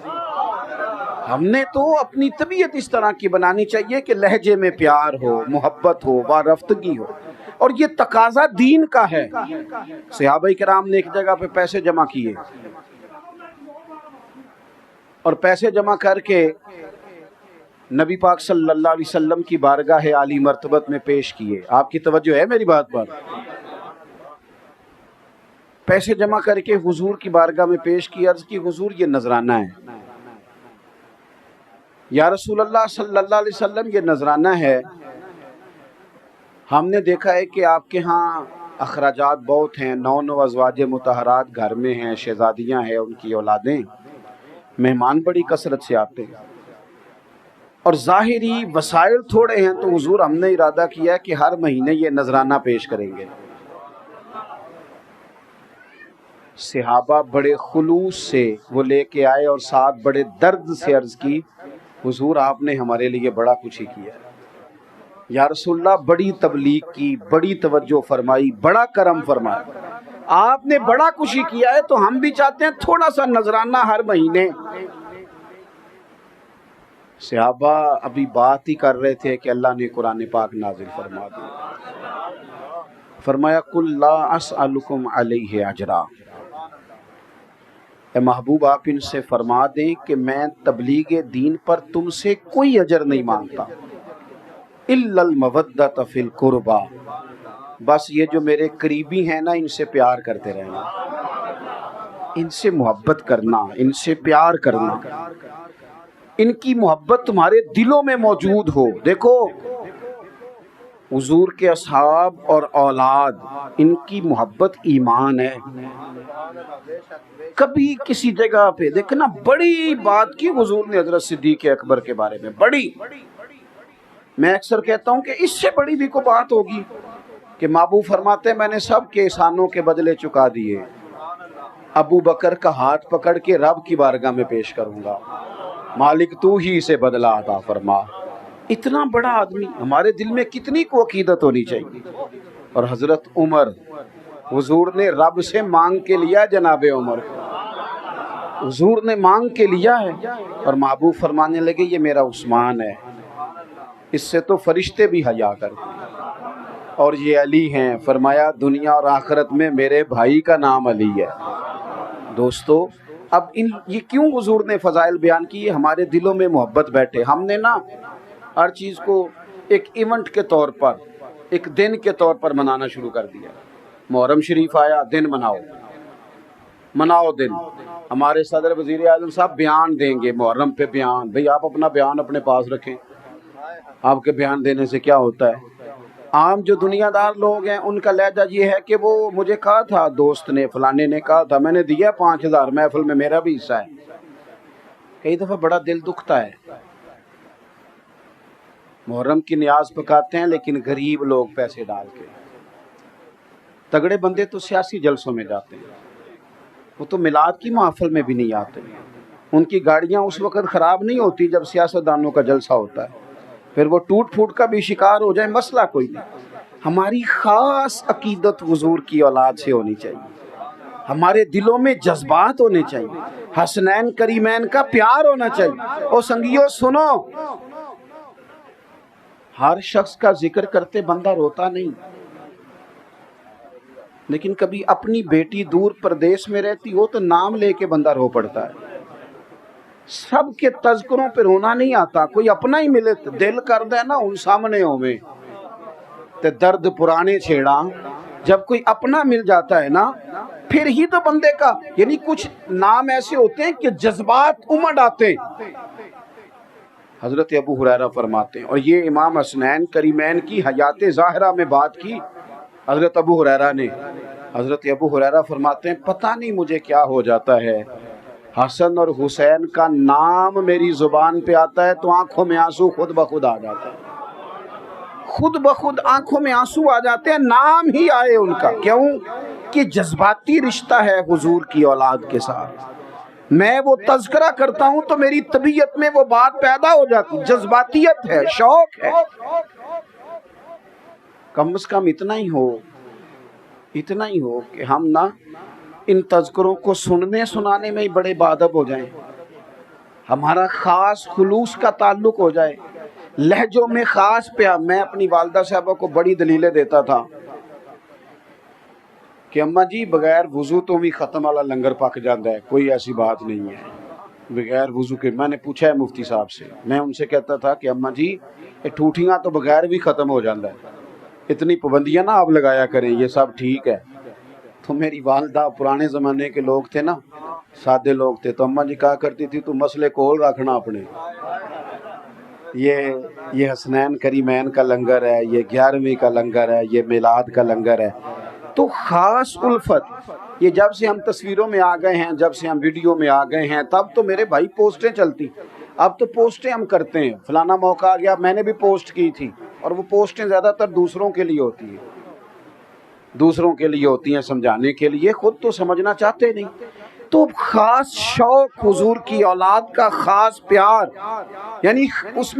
ہم نے تو اپنی طبیعت اس طرح کی بنانی چاہیے کہ لہجے میں پیار ہو، محبت ہو، وارفتگی ہو. اور یہ تقاضا دین کا ہے. صحابہ کرام نے ایک جگہ پہ پیسے جمع کیے اور پیسے جمع کر کے نبی پاک صلی اللہ علیہ وسلم کی بارگاہ عالی مرتبت میں پیش کیے. آپ کی توجہ ہے میری بات پر؟ پیسے جمع کر کے حضور کی بارگاہ میں پیش کی، عرض کی حضور یہ نذرانہ ہے. یا رسول اللہ صلی اللہ علیہ وسلم یہ نذرانہ ہے، ہم نے دیکھا ہے کہ آپ کے ہاں اخراجات بہت ہیں، 9 ازواج مطہرات گھر میں ہیں، شہزادیاں ہیں، ان کی اولادیں، مہمان بڑی کثرت سے آتے ہیں، اور ظاہری وسائل تھوڑے ہیں. تو حضور ہم نے ارادہ کیا کہ ہر مہینے یہ نذرانہ پیش کریں گے. صحابہ بڑے خلوص سے وہ لے کے آئے اور ساتھ بڑے درد سے عرض کی حضور آپ نے ہمارے لیے بڑا کچھ ہی کیا. یا رسول اللہ بڑی تبلیغ کی، بڑی توجہ فرمائی، بڑا کرم فرمایا، آپ نے بڑا کچھ ہی کیا ہے، تو ہم بھی چاہتے ہیں تھوڑا سا نذرانہ ہر مہینے. صحابہ ابھی بات ہی کر رہے تھے کہ اللہ نے قرآن پاک نازل فرما دیا. فرمایا قل لا اسألکم علیہ اجرا، اے محبوب آپ ان سے فرما دیں کہ میں تبلیغ دین پر تم سے کوئی اجر نہیں مانگتا، الا المودۃ فی القربى، بس یہ جو میرے قریبی ہیں نا ان سے پیار کرتے رہنا، ان سے محبت کرنا، ان سے پیار کرنا، ان کی محبت تمہارے دلوں میں موجود ہو. دیکھو حضور کے اصحاب اور اولاد، ان کی محبت ایمان ہے. کبھی کسی جگہ پہ دیکھنا بڑی بات کی حضور نے حضرت صدیق اکبر کے بارے میں، بڑی، میں اکثر کہتا ہوں کہ اس سے بڑی بھی کوئی بات ہوگی کہ محبوب فرماتے ہیں میں نے سب کے احسانوں کے بدلے چکا دیے، ابو بکر کا ہاتھ پکڑ کے رب کی بارگاہ میں پیش کروں گا، مالک تو ہی اسے بدلہ عطا فرما. اتنا بڑا آدمی، ہمارے دل میں کتنی کو عقیدت ہونی چاہیے. اور حضرت عمر، حضور نے رب سے مانگ کے لیا، جناب عمر حضور نے مانگ کے لیا ہے، اور محبوب فرمانے لگے یہ میرا عثمان ہے، اس سے تو فرشتے بھی حیا کرتے ہیں، اور یہ علی ہیں. فرمایا دنیا اور آخرت میں میرے بھائی کا نام علی ہے. دوستو اب یہ کیوں حضور نے فضائل بیان کی؟ ہمارے دلوں میں محبت بیٹھے. ہم نے نا ہر چیز کو ایک ایونٹ کے طور پر، ایک دن کے طور پر منانا شروع کر دیا۔ محرم شریف آیا، دن مناؤ دن۔ ہمارے صدر وزیر اعظم صاحب بیان دیں گے محرم پہ بیان، بھئی آپ اپنا بیان اپنے پاس رکھیں، آپ کے بیان دینے سے کیا ہوتا ہے؟ عام جو دنیا دار لوگ ہیں ان کا لہجہ یہ ہے کہ وہ مجھے کہا تھا، دوست نے فلانے نے کہا تھا، میں نے دیا 5000 محفل میں، میرا بھی حصہ ہے۔ کئی دفعہ بڑا دل دکھتا ہے۔ محرم کی نیاز پکاتے ہیں لیکن غریب لوگ پیسے ڈال کے، تگڑے بندے تو سیاسی جلسوں میں جاتے ہیں، وہ تو میلاد کی محفل میں بھی نہیں آتے، ان کی گاڑیاں اس وقت خراب نہیں ہوتی جب سیاستدانوں کا جلسہ ہوتا ہے، پھر وہ ٹوٹ پھوٹ کا بھی شکار ہو جائے، مسئلہ کوئی نہیں۔ ہماری خاص عقیدت حضور کی اولاد سے ہونی چاہیے، ہمارے دلوں میں جذبات ہونے چاہیے، حسنین کریمین کا پیار ہونا چاہیے۔ اور سنگیو سنو، ہر شخص کا ذکر کرتے بندہ روتا نہیں، لیکن کبھی اپنی بیٹی دور پردیش میں رہتی ہو تو نام لے کے بندہ رو پڑتا ہے۔ سب کے تذکروں پہ رونا نہیں آتا، کوئی اپنا ہی ملے تو دل کر دے نا ان سامنے ہوئے تے درد پرانے چھیڑا۔ جب کوئی اپنا مل جاتا ہے نا پھر ہی تو بندے کا، یعنی کچھ نام ایسے ہوتے ہیں کہ جذبات امڑ آتے ہیں۔ حضرت ابو ہریرہ فرماتے ہیں، اور یہ امام حسنین کریمین کی حیات ظاہرہ میں بات کی حضرت ابو ہریرہ نے۔ حضرت ابو ہریرہ فرماتے ہیں پتہ نہیں مجھے کیا ہو جاتا ہے، حسن اور حسین کا نام میری زبان پہ آتا ہے تو آنکھوں میں آنسو خود بخود آ جاتا ہے، خود بخود آنکھوں میں آنسو آ جاتے ہیں، نام ہی آئے ان کا۔ کیوں کہ جذباتی رشتہ ہے حضور کی اولاد کے ساتھ۔ میں وہ تذکرہ کرتا ہوں تو میری طبیعت میں وہ بات پیدا ہو جاتی، جذباتیت ہے، شوق ہے۔ کم از کم اتنا ہی ہو کہ ہم نہ ان تذکروں کو سننے سنانے میں ہی بڑے باادب ہو جائیں، ہمارا خاص خلوص کا تعلق ہو جائے، لہجوں میں خاص پیار۔ میں اپنی والدہ صاحبہ کو بڑی دلیلیں دیتا تھا کہ اماں جی بغیر وضو تو بھی ختم والا لنگر پک جاتا ہے، کوئی ایسی بات نہیں ہے بغیر وضو کے۔ میں نے پوچھا ہے مفتی صاحب سے، میں ان سے کہتا تھا کہ اماں جی یہ ٹوٹیاں تو بغیر بھی ختم ہو جاتا ہے، اتنی پابندیاں نہ آپ لگایا کریں، یہ سب ٹھیک ہے۔ تو میری والدہ پرانے زمانے کے لوگ تھے نا، سادے لوگ تھے، تو اماں جی کہا کرتی تھی تو مسئلے کول رکھنا اپنے، یہ حسنین کریمین کا لنگر ہے، یہ 11ویں کا لنگر ہے، یہ میلاد کا لنگر ہے۔ تو خاص الفت یہ جب سے ہم تصویروں میں آ گئے ہیں، جب سے ہم ویڈیو میں آ گئے ہیں، تب تو میرے بھائی پوسٹیں چلتی، اب تو پوسٹیں ہم کرتے ہیں، فلانا موقع آ گیا، میں نے بھی پوسٹ کی تھی، اور وہ پوسٹیں زیادہ تر دوسروں کے لیے ہوتی ہیں سمجھانے کے لیے، خود تو سمجھنا چاہتے نہیں۔ تو خاص شوق حضور کی اولاد کا، خاص پیار، یعنی اس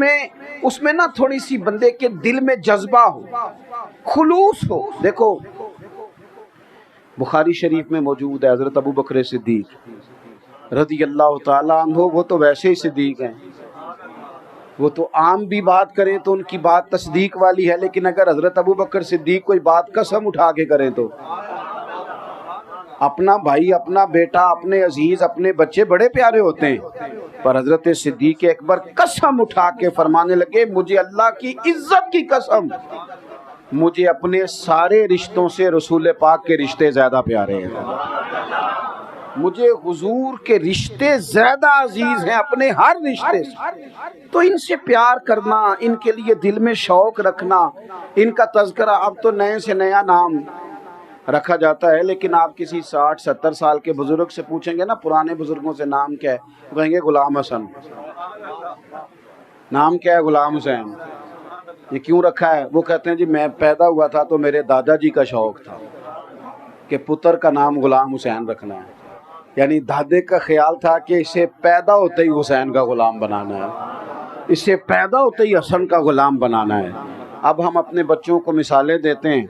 میں نا تھوڑی سی بندے کے دل میں جذبہ ہو، خلوص ہو۔ دیکھو بخاری شریف میں موجود ہے، حضرت ابو بکر صدیق رضی اللہ تعالیٰ عنہ، وہ تو ویسے ہی صدیق ہیں، وہ تو عام بھی بات کریں تو ان کی بات تصدیق والی ہے، لیکن اگر حضرت ابو بکر صدیق کوئی بات قسم اٹھا کے کریں تو اپنا بھائی، اپنا بیٹا، اپنے عزیز، اپنے بچے بڑے پیارے ہوتے ہیں، پر حضرت صدیق اکبر قسم اٹھا کے فرمانے لگے مجھے اللہ کی عزت کی قسم، مجھے اپنے سارے رشتوں سے رسول پاک کے رشتے زیادہ پیارے ہیں، مجھے حضور کے رشتے زیادہ عزیز ہیں اپنے ہر رشتے سے۔ تو ان سے پیار کرنا، ان کے لیے دل میں شوق رکھنا، ان کا تذکرہ، اب تو نئے سے نیا نام رکھا جاتا ہے، لیکن آپ کسی 60-70 سال کے بزرگ سے پوچھیں گے نا پرانے بزرگوں سے نام کیا ہے، وہ کہیں گے غلام حسن۔ نام کیا ہے؟ غلام حسین۔ یہ کیوں رکھا ہے؟ وہ کہتے ہیں جی میں پیدا ہوا تھا تو میرے دادا جی کا شوق تھا کہ پتر کا نام غلام حسین رکھنا ہے، یعنی دادے کا خیال تھا کہ اسے پیدا ہوتے ہی حسین کا غلام بنانا ہے، اسے پیدا ہوتے ہی حسن کا غلام بنانا ہے۔ اب ہم اپنے بچوں کو مثالیں دیتے ہیں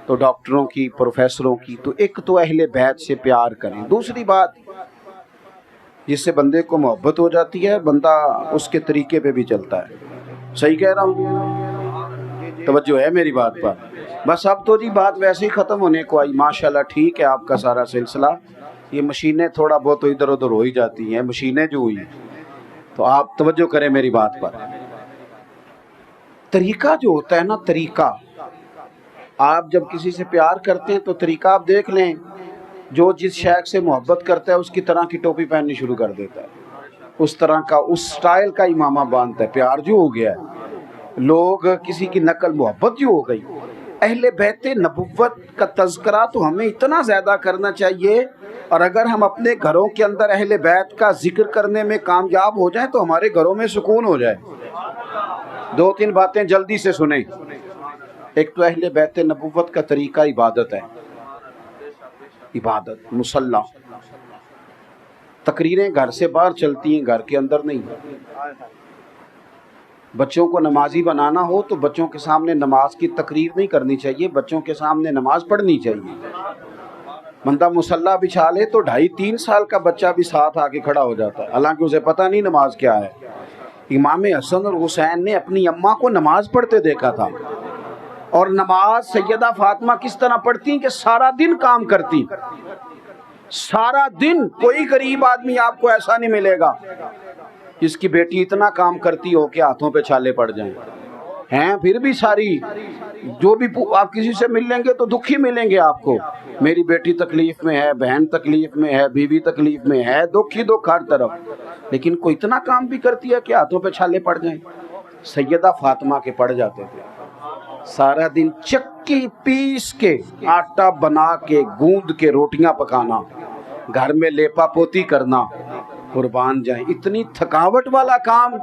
تو ڈاکٹروں کی، پروفیسروں کی، تو ایک تو اہل بیت سے پیار کریں، دوسری بات جس سے بندے کو محبت ہو جاتی ہے، بندہ اس کے طریقے پہ بھی چلتا ہے۔ صحیح کہہ رہا ہوں؟ توجہ ہے میری بات پر؟ بس اب تو جی بات ویسے ہی ختم ہونے کو آئی، ماشاءاللہ ٹھیک ہے آپ کا سارا سلسلہ، یہ مشینیں تھوڑا بہت ادھر ادھر ہو ہی جاتی ہیں، مشینیں جو ہوئی، تو آپ توجہ کریں میری بات پر۔ طریقہ جو ہوتا ہے نا، طریقہ، آپ جب کسی سے پیار کرتے ہیں تو طریقہ آپ دیکھ لیں، جو جس شیخ سے محبت کرتا ہے اس کی طرح کی ٹوپی پہننی شروع کر دیتا ہے، اس طرح کا، اس سٹائل کا امامہ باندھتا ہے۔ پیار جو ہو گیا ہے، لوگ کسی کی نقل محبت جو ہو گئی۔ اہل بیت نبوت کا تذکرہ تو ہمیں اتنا زیادہ کرنا چاہیے، اور اگر ہم اپنے گھروں کے اندر اہل بیت کا ذکر کرنے میں کامیاب ہو جائیں تو ہمارے گھروں میں سکون ہو جائے۔ دو تین باتیں جلدی سے سنیں۔ ایک تو اہل بیت نبوت کا طریقہ عبادت ہے، عبادت، مصلی، تقریریں گھر سے باہر چلتی ہیں، گھر کے اندر نہیں۔ بچوں کو نمازی بنانا ہو تو بچوں کے سامنے نماز کی تقریر نہیں کرنی چاہیے، بچوں کے سامنے نماز پڑھنی چاہیے۔ بندہ مصلی بچھا لے تو 2.5-3 سال کا بچہ بھی ساتھ آ کے کھڑا ہو جاتا ہے، حالانکہ اسے پتہ نہیں نماز کیا ہے۔ امام حسن اور حسین نے اپنی اماں کو نماز پڑھتے دیکھا تھا، اور نماز سیدہ فاطمہ کس طرح پڑھتی کہ سارا دن کام کرتی، سارا دن۔ کوئی غریب آدمی آپ کو ایسا نہیں ملے گا جس کی بیٹی اتنا کام کرتی ہو کہ ہاتھوں پہ چھالے پڑ جائیں ہیں، پھر بھی ساری، جو بھی آپ کسی سے مل لیں گے تو دکھی ملیں گے آپ کو، میری بیٹی تکلیف میں ہے، بہن تکلیف میں ہے، بیوی تکلیف میں ہے، دکھ ہی دکھ ہر طرف، لیکن کوئی اتنا کام بھی کرتی ہے کہ ہاتھوں پہ چھالے پڑ جائیں۔ سیدہ فاطمہ کے پڑ جاتے تھے، سارا دن چکی پیس کے، آٹا بنا کے، گوند کے روٹیاں پکانا، گھر میں لیپا پوتی کرنا، قربان جائیں، اتنی تھکاوٹ والا کام۔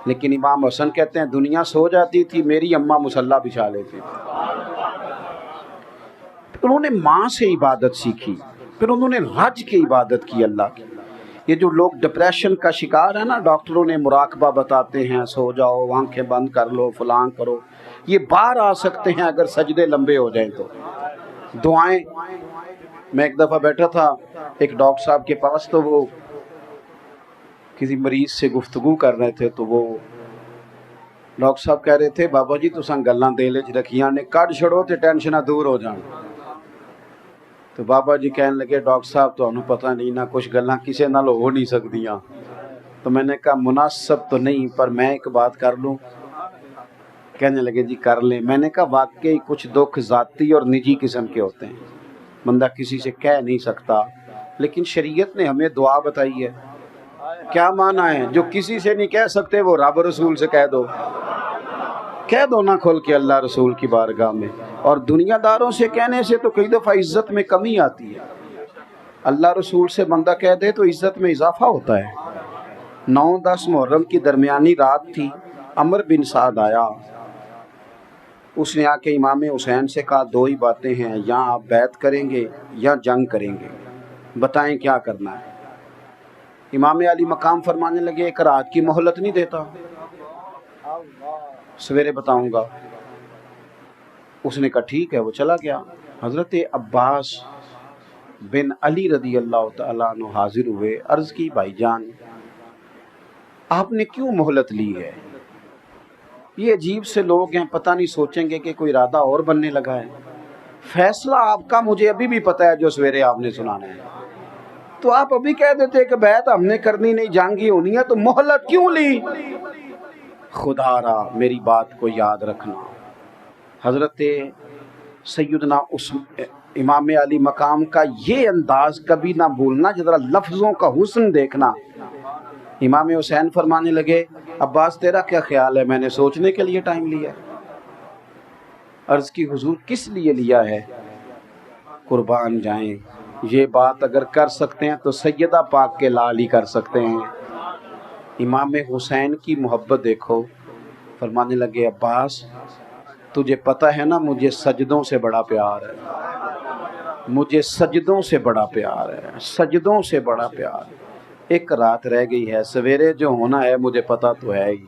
لیکن امام حسن کہتے ہیں دنیا سو جاتی تھی، میری اماں مصلی بچھا لیتی تھی۔ انہوں نے ماں سے عبادت سیکھی، پھر انہوں نے رج کے عبادت کی اللہ کی۔ یہ جو لوگ ڈپریشن کا شکار ہے نا، ڈاکٹروں نے مراقبہ بتاتے ہیں، سو جاؤ، آنکھیں بند کر لو، فلاں کرو، یہ باہر آ سکتے ہیں اگر سجدے لمبے ہو جائیں تو۔ دعائیں، میں ایک دفعہ بیٹھا تھا ایک ڈاکٹر صاحب کے پاس، تو وہ کسی مریض سے گفتگو کر رہے تھے، تو وہ ڈاکٹر صاحب کہہ رہے تھے بابا جی تساں گلاں دل وچ رکھیاں نے، کڈ چھڑو تے ٹینشناں دور ہو جان۔ تو بابا جی کہنے لگے ڈاکٹر صاحب تانوں پتہ نہیں نا، کچھ گلاں کسے نال ہو نہیں سکدیاں۔ تو میں نے کہا مناسب تو نہیں، پر میں ایک بات کر لوں؟ کہنے لگے جی کر لیں۔ میں نے کہا واقعی کچھ دکھ ذاتی اور نجی قسم کے ہوتے ہیں، بندہ کسی سے کہہ نہیں سکتا، لیکن شریعت نے ہمیں دعا بتائی ہے۔ کیا معنی ہے؟ جو کسی سے نہیں کہہ سکتے وہ رب رسول سے کہہ دو، کہہ دو نا کھول کے اللہ رسول کی بارگاہ میں۔ اور دنیا داروں سے کہنے سے تو کئی دفعہ عزت میں کمی آتی ہے، اللہ رسول سے بندہ کہہ دے تو عزت میں اضافہ ہوتا ہے۔ 9-10 محرم کی درمیانی رات تھی، عمر بن سعد آیا، اس نے آ کے امام حسین سے کہا دو ہی باتیں ہیں، یا آپ بیعت کریں گے یا جنگ کریں گے، بتائیں کیا کرنا ہے۔ امام علی مقام فرمانے لگے ایک رات کی مہلت نہیں دیتا، سویرے بتاؤں گا۔ اس نے کہا ٹھیک ہے، وہ چلا گیا۔ حضرت عباس بن علی رضی اللہ تعالیٰ عنہ حاضر ہوئے، عرض کی بھائی جان آپ نے کیوں مہلت لی ہے؟ یہ عجیب سے لوگ ہیں، پتہ نہیں سوچیں گے کہ کوئی ارادہ اور بننے لگا ہے۔ فیصلہ آپ کا مجھے ابھی بھی پتہ ہے جو سویرے آپ نے سنانا ہے، تو آپ ابھی کہہ دیتے کہ بیعت ہم نے کرنی نہیں، جنگ ہی ہونی ہے، تو مہلت کیوں لی؟ خدا را میری بات کو یاد رکھنا، حضرت سیدنا امام علی مقام کا یہ انداز کبھی نہ بھولنا، ذرا لفظوں کا حسن دیکھنا۔ امام حسین فرمانے لگے عباس تیرا کیا خیال ہے؟ میں نے سوچنے کے لیے ٹائم لیا ہے۔ عرض کی حضور کس لیے لیا ہے؟ قربان جائیں، یہ بات اگر کر سکتے ہیں تو سیدہ پاک کے لال ہی کر سکتے ہیں۔ امام حسین کی محبت دیکھو، فرمانے لگے عباس تجھے پتہ ہے نا مجھے سجدوں سے بڑا پیار ہے، مجھے سجدوں سے بڑا پیار ہے، سجدوں سے بڑا پیار ہے۔ ایک رات رہ گئی ہے، سویرے جو ہونا ہے مجھے پتہ تو ہے ہی،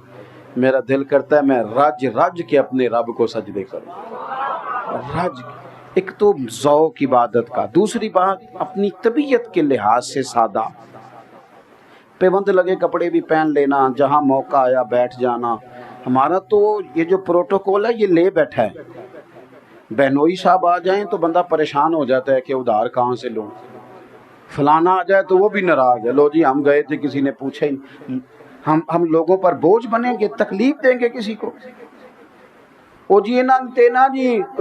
میرا دل کرتا ہے میں رج رج کے اپنے رب کو سجدے کروں، رج۔ ایک تو ذوق عبادت کا، دوسری بات اپنی طبیعت کے لحاظ سے سادہ، پیوند لگے کپڑے بھی پہن لینا، جہاں موقع آیا بیٹھ جانا۔ ہمارا تو یہ جو پروٹوکول ہے یہ لے بیٹھا ہے، بہنوئی صاحب آ جائیں تو بندہ پریشان ہو جاتا ہے کہ ادھار کہاں سے لوں، فلانا آ جائے تو وہ بھی ناراض ہے، لو جی ہم گئے تھے کسی نے پوچھا ہی، ہم لوگوں پر بوجھ بنیں گے، تکلیف دیں گے کسی کو؟ ਉਹ ਜੀ ਇਹਨਾਂ ਤੇ ਨਾ ਜੀ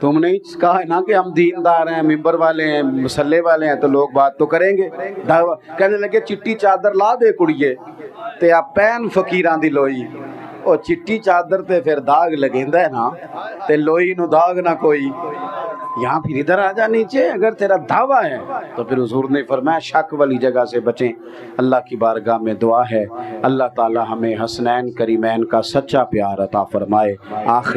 تم نے کہا ہے نا کہ ہم دیندار ہیں، ممبر والے ہیں، مسلے والے ہیں، تو لوگ بات تو کریں گے۔ کہنے لگے چٹی چادر لا دے کڑیے تے آپ پین فقیران دی لوئی، او چٹی چادر تے پھر داغ لگیندہ ہے نا، تے لوئی نو داغ نہ کوئی۔ یہاں پھر ادھر آ جا نیچے، اگر تیرا دعویٰ ہے تو پھر حضور نے فرمایا شک والی جگہ سے بچیں۔ اللہ کی بارگاہ میں دعا ہے اللہ تعالی ہمیں حسنین کریمین کا سچا پیار عطا فرمائے۔ آخر